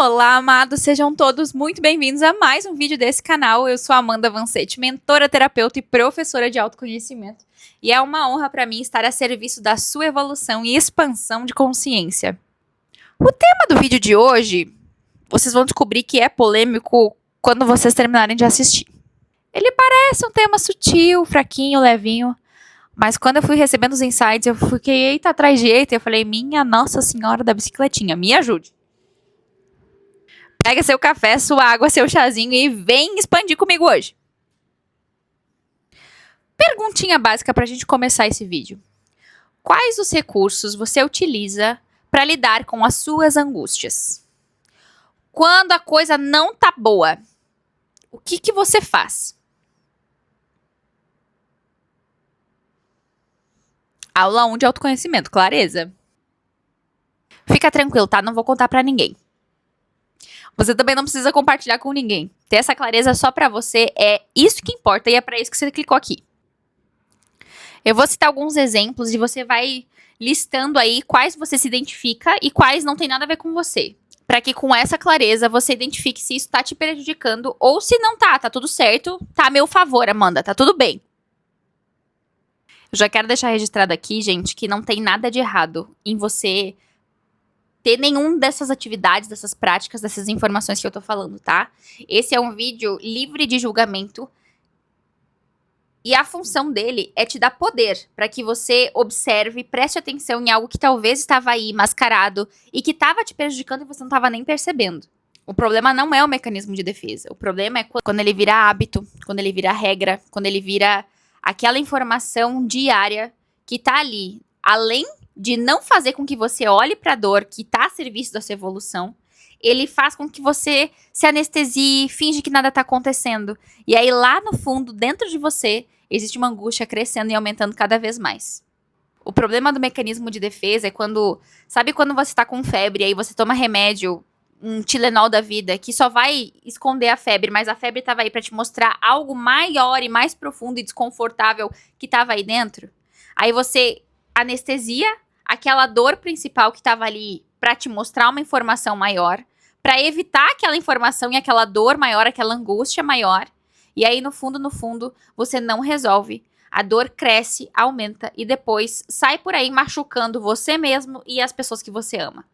Olá, amados, sejam todos muito bem-vindos a mais um vídeo desse canal. Eu sou a Amanda Vancetti, mentora, terapeuta e professora de autoconhecimento. E é uma honra para mim estar a serviço da sua evolução e expansão de consciência. O tema do vídeo de hoje, vocês vão descobrir que é polêmico quando vocês terminarem de assistir. Ele parece um tema sutil, fraquinho, levinho, mas quando eu fui recebendo os insights, eu fiquei eita atrás de eita, eu falei, minha Nossa Senhora da Bicicletinha, me ajude. Pega seu café, sua água, seu chazinho e vem expandir comigo hoje. Perguntinha básica para a gente começar esse vídeo. Quais os recursos você utiliza para lidar com as suas angústias? Quando a coisa não tá boa, o que você faz? Aula 1 de autoconhecimento, clareza? Fica tranquilo, tá? Não vou contar para ninguém. Você também não precisa compartilhar com ninguém. Ter essa clareza só pra você é isso que importa e é pra isso que você clicou aqui. Eu vou citar alguns exemplos e você vai listando aí quais você se identifica e quais não tem nada a ver com você. Pra que com essa clareza você identifique se isso tá te prejudicando ou se não tá tudo certo, tá a meu favor, Amanda, tá tudo bem. Eu já quero deixar registrado aqui, gente, que não tem nada de errado em você ter nenhum dessas atividades, dessas práticas, dessas informações que eu tô falando, tá? Esse é um vídeo livre de julgamento e a função dele é te dar poder para que você observe, preste atenção em algo que talvez estava aí mascarado e que estava te prejudicando e você não estava nem percebendo. O problema não é o mecanismo de defesa, o problema é quando ele vira hábito, quando ele vira regra, quando ele vira aquela informação diária que tá ali, além de não fazer com que você olhe para a dor que está a serviço da sua evolução, ele faz com que você se anestesie, finge que nada está acontecendo. E aí lá no fundo, dentro de você, existe uma angústia crescendo e aumentando cada vez mais. O problema do mecanismo de defesa é quando, sabe quando você está com febre e aí você toma remédio, um Tilenol da vida, que só vai esconder a febre, mas a febre estava aí para te mostrar algo maior e mais profundo e desconfortável que estava aí dentro? Aí você anestesia aquela dor principal que estava ali para te mostrar uma informação maior, para evitar aquela informação e aquela dor maior, aquela angústia maior. E aí, no fundo, você não resolve. A dor cresce, aumenta e depois sai por aí machucando você mesmo e as pessoas que você ama.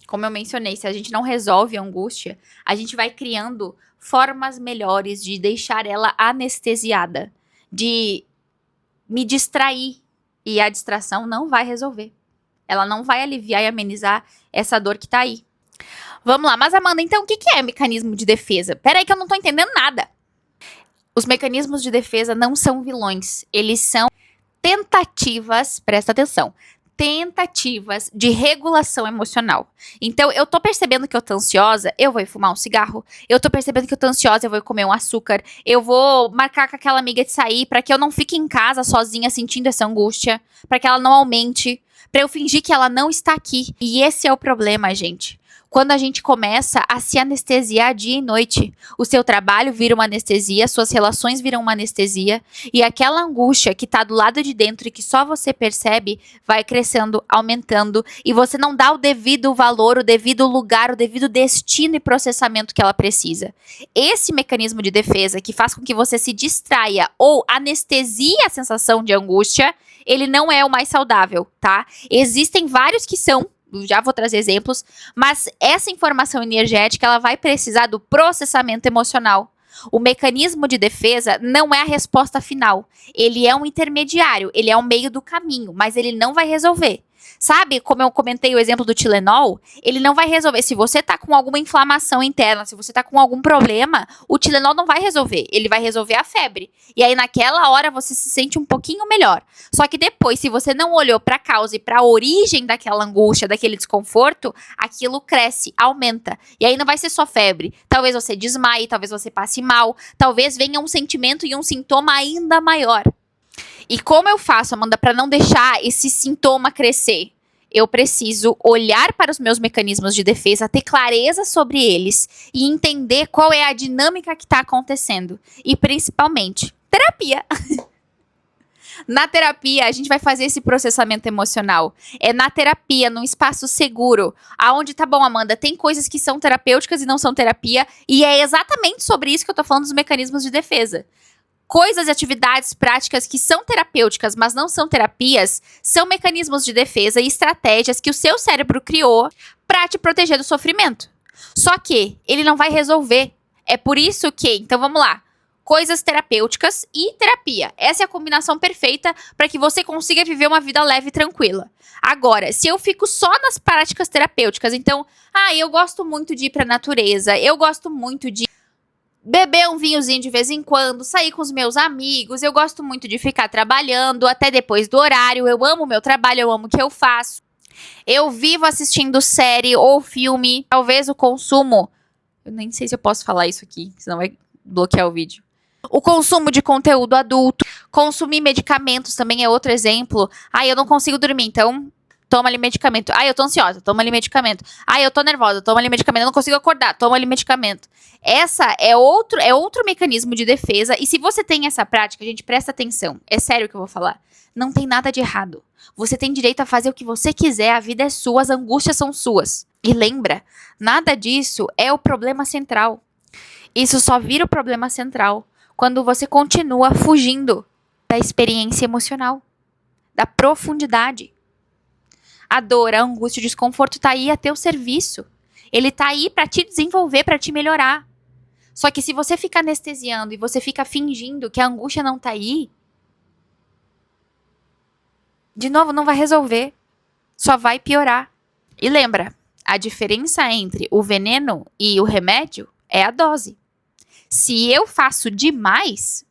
Como eu mencionei, se a gente não resolve a angústia, a gente vai criando formas melhores de deixar ela anestesiada, de me distrair. E a distração não vai resolver. Ela não vai aliviar e amenizar essa dor que tá aí. Vamos lá, mas Amanda, então o que é mecanismo de defesa? Peraí que eu não tô entendendo nada. Os mecanismos de defesa não são vilões. Eles são tentativas, presta atenção, tentativas de regulação emocional. Então, eu tô percebendo que eu tô ansiosa, eu vou fumar um cigarro. Eu tô percebendo que eu tô ansiosa, eu vou comer um açúcar. Eu vou marcar com aquela amiga de sair pra que eu não fique em casa sozinha sentindo essa angústia, pra que ela não aumente, pra eu fingir que ela não está aqui. E esse é o problema, gente. Quando a gente começa a se anestesiar dia e noite, o seu trabalho vira uma anestesia, suas relações viram uma anestesia, e aquela angústia que tá do lado de dentro e que só você percebe, vai crescendo, aumentando, e você não dá o devido valor, o devido lugar, o devido destino e processamento que ela precisa. Esse mecanismo de defesa que faz com que você se distraia ou anestesie a sensação de angústia, ele não é o mais saudável, tá? Existem vários que são, já vou trazer exemplos, mas essa informação energética, ela vai precisar do processamento emocional. O mecanismo de defesa não é a resposta final. Ele é um intermediário, ele é um meio do caminho, mas ele não vai resolver. Sabe, como eu comentei o exemplo do Tilenol, ele não vai resolver. Se você tá com alguma inflamação interna, se você tá com algum problema, o Tilenol não vai resolver. Ele vai resolver a febre. E aí, naquela hora, você se sente um pouquinho melhor. Só que depois, se você não olhou pra causa e pra origem daquela angústia, daquele desconforto, aquilo cresce, aumenta. E aí, não vai ser só febre. Talvez você desmaie, talvez você passe mal, talvez venha um sentimento e um sintoma ainda maior. E como eu faço, Amanda, para não deixar esse sintoma crescer? Eu preciso olhar para os meus mecanismos de defesa, ter clareza sobre eles e entender qual é a dinâmica que está acontecendo. E principalmente, terapia. Na terapia, a gente vai fazer esse processamento emocional. É na terapia, num espaço seguro. Aonde, tá bom, Amanda, tem coisas que são terapêuticas e não são terapia. E é exatamente sobre isso que eu tô falando dos mecanismos de defesa. Coisas e atividades práticas que são terapêuticas, mas não são terapias, são mecanismos de defesa e estratégias que o seu cérebro criou para te proteger do sofrimento. Só que ele não vai resolver. É por isso que, então vamos lá, coisas terapêuticas e terapia. Essa é a combinação perfeita para que você consiga viver uma vida leve e tranquila. Agora, se eu fico só nas práticas terapêuticas, então, eu gosto muito de ir pra natureza, eu gosto muito de beber um vinhozinho de vez em quando, sair com os meus amigos, eu gosto muito de ficar trabalhando até depois do horário, eu amo o meu trabalho, eu amo o que eu faço. Eu vivo assistindo série ou filme, talvez o consumo... Eu nem sei se eu posso falar isso aqui, senão vai bloquear o vídeo. O consumo de conteúdo adulto, consumir medicamentos também é outro exemplo. Eu não consigo dormir, então... Toma ali medicamento. Eu tô ansiosa, toma ali medicamento. Eu tô nervosa, toma ali medicamento. Eu não consigo acordar, toma ali medicamento. Essa é outro mecanismo de defesa. E se você tem essa prática, gente, presta atenção. É sério o que eu vou falar. Não tem nada de errado. Você tem direito a fazer o que você quiser, a vida é sua, as angústias são suas. E lembra, nada disso é o problema central. Isso só vira o problema central quando você continua fugindo da experiência emocional, da profundidade. A dor, a angústia, o desconforto tá aí a teu serviço. Ele tá aí pra te desenvolver, pra te melhorar. Só que se você fica anestesiando e você fica fingindo que a angústia não tá aí, de novo, não vai resolver. Só vai piorar. E lembra, a diferença entre o veneno e o remédio é a dose. Se eu faço demais,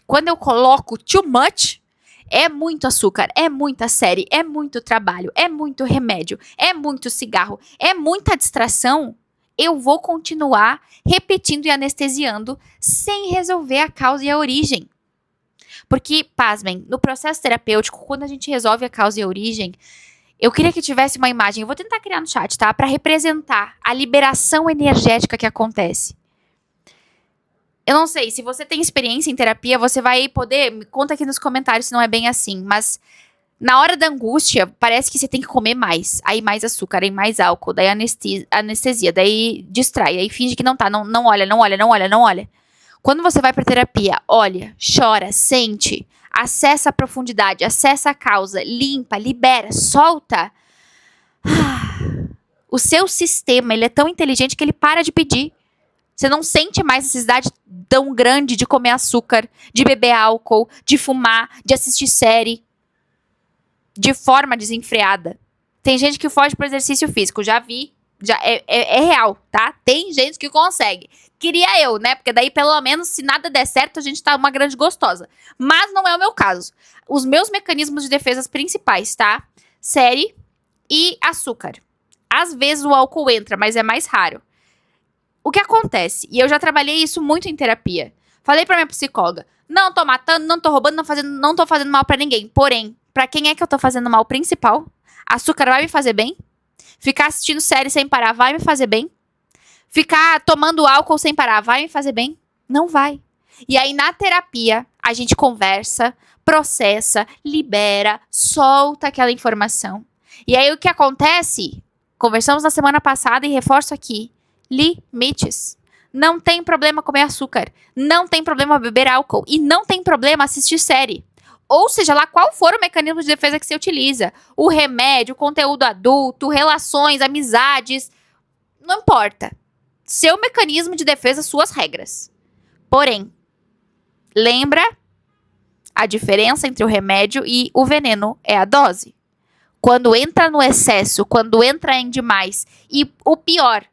quando eu coloco too much, é muito açúcar, é muita série, é muito trabalho, é muito remédio, é muito cigarro, é muita distração, eu vou continuar repetindo e anestesiando sem resolver a causa e a origem. Porque, pasmem, no processo terapêutico, quando a gente resolve a causa e a origem, eu queria que tivesse uma imagem, eu vou tentar criar no chat, tá? Para representar a liberação energética que acontece. Eu não sei, se você tem experiência em terapia, você vai poder... Me conta aqui nos comentários se não é bem assim. Mas na hora da angústia, parece que você tem que comer mais. Aí mais açúcar, aí mais álcool, daí anestesia, daí distrai, aí finge que não tá. Não olha, não olha, não olha, não olha. Quando você vai pra terapia, olha, chora, sente, acessa a profundidade, acessa a causa, limpa, libera, solta. O seu sistema, ele é tão inteligente que ele para de pedir. Você não sente mais necessidade tão grande de comer açúcar, de beber álcool, de fumar, de assistir série, de forma desenfreada. Tem gente que foge pro exercício físico, já vi, já é real, tá? Tem gente que consegue. Queria eu, né? Porque daí, pelo menos, se nada der certo, a gente tá uma grande gostosa. Mas não é o meu caso. Os meus mecanismos de defesa principais, tá? Série e açúcar. Às vezes o álcool entra, mas é mais raro. O que acontece? E eu já trabalhei isso muito em terapia. Falei pra minha psicóloga, não tô matando, não tô roubando, não tô fazendo mal pra ninguém. Porém, pra quem é que eu tô fazendo mal principal? Açúcar vai me fazer bem? Ficar assistindo série sem parar vai me fazer bem? Ficar tomando álcool sem parar vai me fazer bem? Não vai. E aí, na terapia, a gente conversa, processa, libera, solta aquela informação. E aí, o que acontece? Conversamos na semana passada e reforço aqui. Limites. Não tem problema comer açúcar. Não tem problema beber álcool. E não tem problema assistir série. Ou seja lá qual for o mecanismo de defesa que você utiliza. O remédio, o conteúdo adulto, relações, amizades. Não importa. Seu mecanismo de defesa, suas regras. Porém, lembra a diferença entre o remédio e o veneno é a dose. Quando entra no excesso, quando entra em demais. E o pior,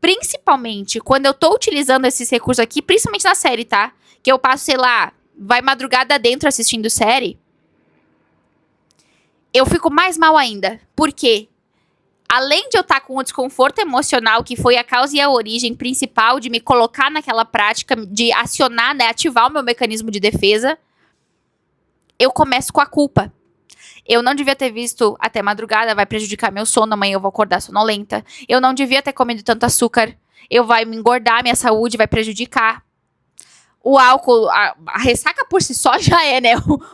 principalmente quando eu tô utilizando esses recursos aqui, principalmente na série, tá? Que eu passo, sei lá, vai madrugada dentro assistindo série. Eu fico mais mal ainda. Por quê? Além de eu estar com o desconforto emocional, que foi a causa e a origem principal de me colocar naquela prática, de acionar, né, ativar o meu mecanismo de defesa, eu começo com a culpa. Eu não devia ter visto até madrugada, vai prejudicar meu sono, amanhã eu vou acordar sonolenta. Eu não devia ter comido tanto açúcar, vai me engordar, minha saúde vai prejudicar. O álcool, a ressaca por si só já é, né,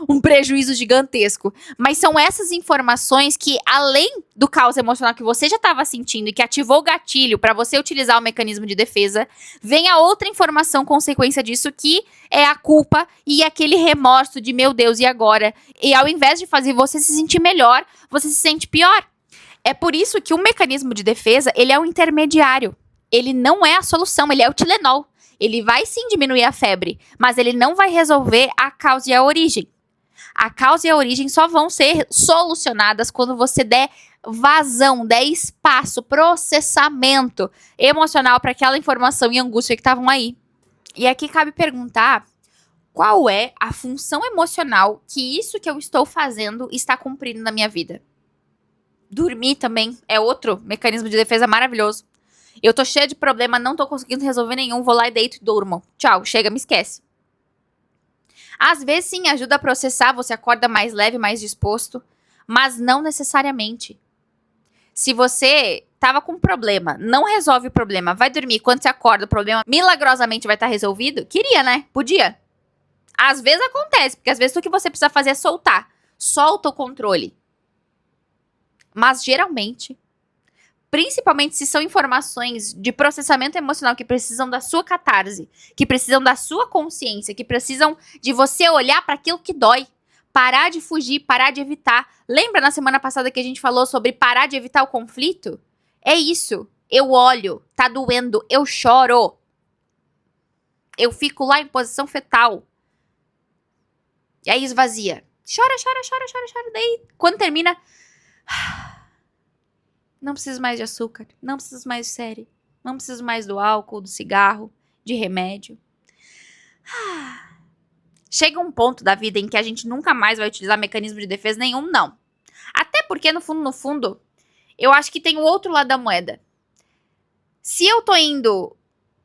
um prejuízo gigantesco. Mas são essas informações que, além do caos emocional que você já estava sentindo e que ativou o gatilho para você utilizar o mecanismo de defesa, vem a outra informação consequência disso, que é a culpa e aquele remorso de, meu Deus, e agora? E ao invés de fazer você se sentir melhor, você se sente pior. É por isso que o mecanismo de defesa, ele é um intermediário. Ele não é a solução, ele é o Tilenol. Ele vai sim diminuir a febre, mas ele não vai resolver a causa e a origem. A causa e a origem só vão ser solucionadas quando você der vazão, der espaço, processamento emocional para aquela informação e angústia que estavam aí. E aqui cabe perguntar qual é a função emocional que isso que eu estou fazendo está cumprindo na minha vida. Dormir também é outro mecanismo de defesa maravilhoso. Eu tô cheia de problema, não tô conseguindo resolver nenhum, vou lá e deito e durmo. Tchau, chega, me esquece. Às vezes sim, ajuda a processar, você acorda mais leve, mais disposto, mas não necessariamente. Se você tava com um problema, não resolve o problema, vai dormir, quando você acorda o problema milagrosamente vai estar resolvido, queria, né? Podia. Às vezes acontece, porque às vezes o que você precisa fazer é soltar. Solta o controle. Mas geralmente, principalmente se são informações de processamento emocional que precisam da sua catarse, que precisam da sua consciência, que precisam de você olhar para aquilo que dói, parar de fugir, parar de evitar. Lembra na semana passada que a gente falou sobre parar de evitar o conflito? É isso. Eu olho, tá doendo, eu choro. Eu fico lá em posição fetal. E aí esvazia. Chora, chora, chora, chora, chora. Daí, quando termina... Não preciso mais de açúcar, não preciso mais de série, não preciso mais do álcool, do cigarro, de remédio. Chega um ponto da vida em que a gente nunca mais vai utilizar mecanismo de defesa nenhum, não. Até porque, no fundo, eu acho que tem o outro lado da moeda. Se eu tô indo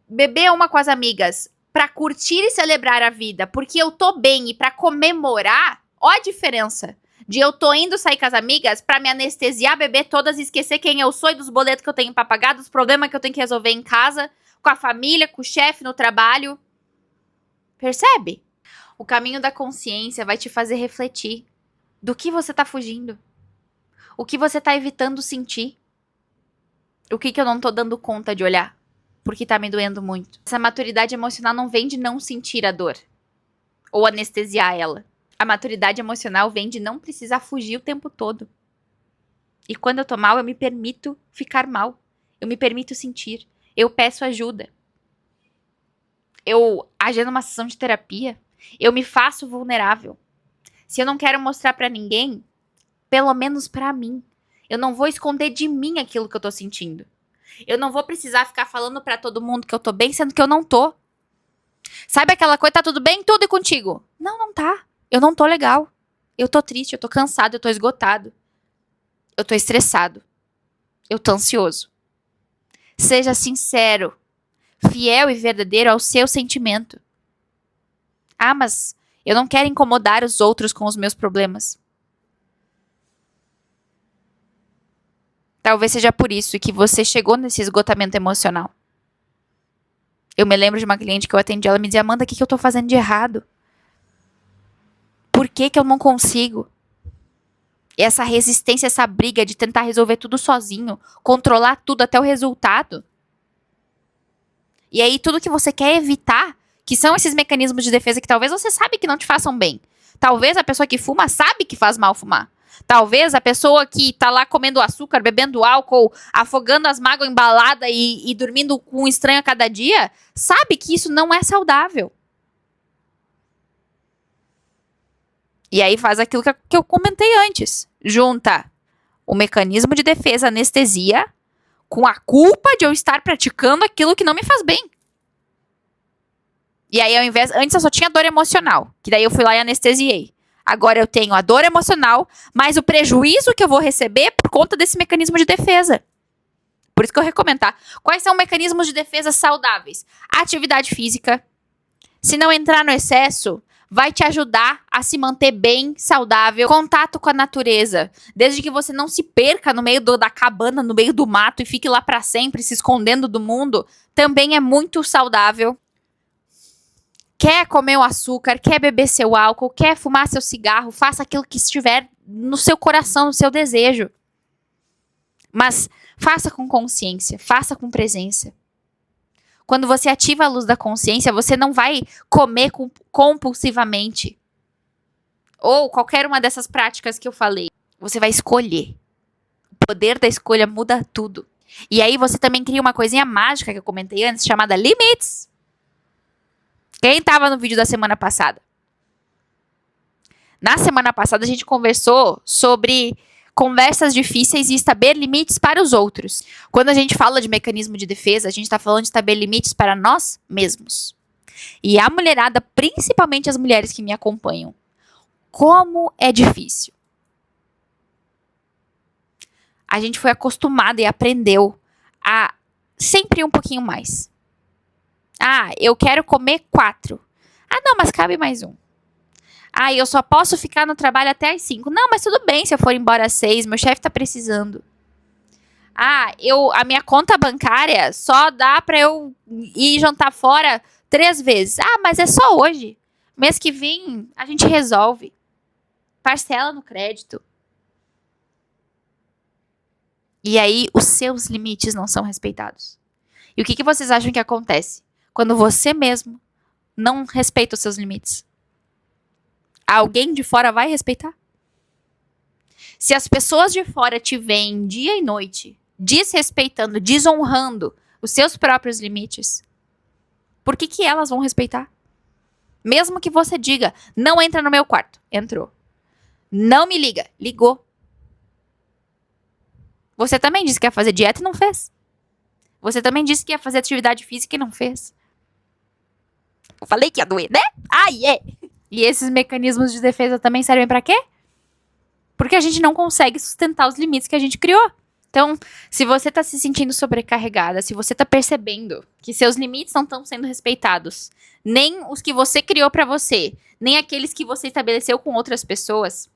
beber uma com as amigas pra curtir e celebrar a vida, porque eu tô bem e pra comemorar, ó a diferença. De eu tô indo sair com as amigas pra me anestesiar, beber todas e esquecer quem eu sou e dos boletos que eu tenho pra pagar, dos problemas que eu tenho que resolver em casa, com a família, com o chefe, no trabalho. Percebe? O caminho da consciência vai te fazer refletir do que você tá fugindo. O que você tá evitando sentir. O que eu não tô dando conta de olhar. Porque tá me doendo muito. Essa maturidade emocional não vem de não sentir a dor. Ou anestesiar ela. A maturidade emocional vem de não precisar fugir o tempo todo. E quando eu tô mal, eu me permito ficar mal. Eu me permito sentir. Eu peço ajuda. Eu agendo numa sessão de terapia. Eu me faço vulnerável. Se eu não quero mostrar pra ninguém, pelo menos pra mim. Eu não vou esconder de mim aquilo que eu tô sentindo. Eu não vou precisar ficar falando pra todo mundo que eu tô bem, sendo que eu não tô. Sabe aquela coisa, tá tudo bem? Tudo e contigo? Não, não tá. Eu não tô legal. Eu tô triste, eu tô cansado, eu tô esgotado. Eu tô estressado. Eu tô ansioso. Seja sincero, fiel e verdadeiro ao seu sentimento. Ah, mas eu não quero incomodar os outros com os meus problemas. Talvez seja por isso que você chegou nesse esgotamento emocional. Eu me lembro de uma cliente que eu atendi, ela me dizia, Amanda, o que eu tô fazendo de errado? Por que eu não consigo? E essa resistência, essa briga de tentar resolver tudo sozinho, controlar tudo até o resultado. E aí tudo que você quer evitar, que são esses mecanismos de defesa que talvez você sabe que não te façam bem. Talvez a pessoa que fuma sabe que faz mal fumar. Talvez a pessoa que tá lá comendo açúcar, bebendo álcool, afogando as mágoas em balada e dormindo com um estranho a cada dia, sabe que isso não é saudável. E aí faz aquilo que eu comentei antes. Junta o mecanismo de defesa, anestesia, com a culpa de eu estar praticando aquilo que não me faz bem. E aí, ao invés... Antes eu só tinha dor emocional, que daí eu fui lá e anestesiei. Agora eu tenho a dor emocional, mas o prejuízo que eu vou receber é por conta desse mecanismo de defesa. Por isso que eu recomendo, tá? Quais são mecanismos de defesa saudáveis? Atividade física. Se não entrar no excesso, vai te ajudar a se manter bem, saudável. Contato com a natureza. Desde que você não se perca no meio da cabana, no meio do mato e fique lá pra sempre se escondendo do mundo, também é muito saudável. Quer comer o açúcar, quer beber seu álcool, quer fumar seu cigarro, faça aquilo que estiver no seu coração, no seu desejo. Mas faça com consciência, faça com presença. Quando você ativa a luz da consciência, você não vai comer compulsivamente. Ou qualquer uma dessas práticas que eu falei. Você vai escolher. O poder da escolha muda tudo. E aí você também cria uma coisinha mágica que eu comentei antes, chamada limites. Quem estava no vídeo da semana passada? Na semana passada a gente conversou sobre conversas difíceis e estabelecer limites para os outros. Quando a gente fala de mecanismo de defesa, a gente está falando de estabelecer limites para nós mesmos. E a mulherada, principalmente as mulheres que me acompanham, como é difícil. A gente foi acostumada e aprendeu a sempre um pouquinho mais. Ah, eu quero comer 4. Ah, não, mas cabe mais um. Ah, eu só posso ficar no trabalho até às 5. Não, mas tudo bem se eu for embora às 6, meu chefe tá precisando. Ah, a minha conta bancária só dá pra eu ir jantar fora 3 vezes. Ah, mas é só hoje. Mês que vem a gente resolve. Parcela no crédito. E aí os seus limites não são respeitados. E o que vocês acham que acontece quando você mesmo não respeita os seus limites? Alguém de fora vai respeitar? Se as pessoas de fora te veem dia e noite desrespeitando, desonrando os seus próprios limites, por que elas vão respeitar? Mesmo que você diga, não entra no meu quarto. Entrou. Não me liga. Ligou. Você também disse que ia fazer dieta e não fez. Você também disse que ia fazer atividade física e não fez. Eu falei que ia doer, né? Ai, é. E esses mecanismos de defesa também servem pra quê? Porque a gente não consegue sustentar os limites que a gente criou. Então, se você tá se sentindo sobrecarregada, se você tá percebendo que seus limites não estão sendo respeitados, nem os que você criou pra você, nem aqueles que você estabeleceu com outras pessoas,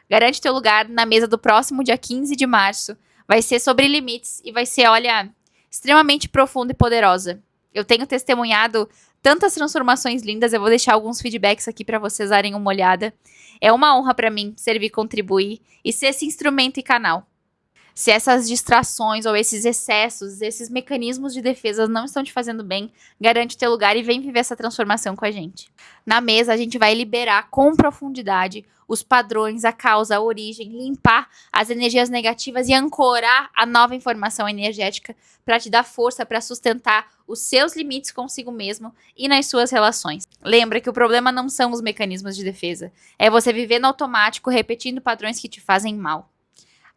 garante teu lugar na mesa do próximo dia 15 de março. Vai ser sobre limites e vai ser, olha, extremamente profunda e poderosa. Eu tenho testemunhado tantas transformações lindas, eu vou deixar alguns feedbacks aqui para vocês darem uma olhada. É uma honra para mim servir, contribuir e ser esse instrumento e canal. Se essas distrações ou esses excessos, esses mecanismos de defesa não estão te fazendo bem, garante teu lugar e vem viver essa transformação com a gente. Na mesa, a gente vai liberar com profundidade os padrões, a causa, a origem, limpar as energias negativas e ancorar a nova informação energética para te dar força para sustentar os seus limites consigo mesmo e nas suas relações. Lembra que o problema não são os mecanismos de defesa, é você viver no automático repetindo padrões que te fazem mal.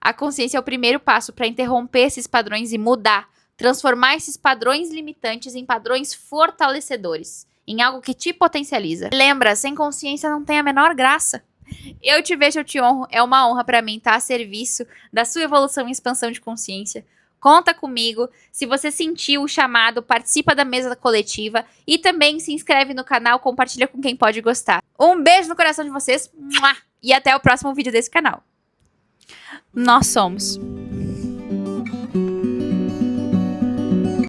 A consciência é o primeiro passo para interromper esses padrões e mudar, transformar esses padrões limitantes em padrões fortalecedores, em algo que te potencializa. Lembra, sem consciência não tem a menor graça. Eu te vejo, eu te honro, é uma honra para mim estar a serviço da sua evolução e expansão de consciência. Conta comigo, se você sentiu o chamado, participa da mesa coletiva e também se inscreve no canal, compartilha com quem pode gostar. Um beijo no coração de vocês e até o próximo vídeo desse canal. Nós somos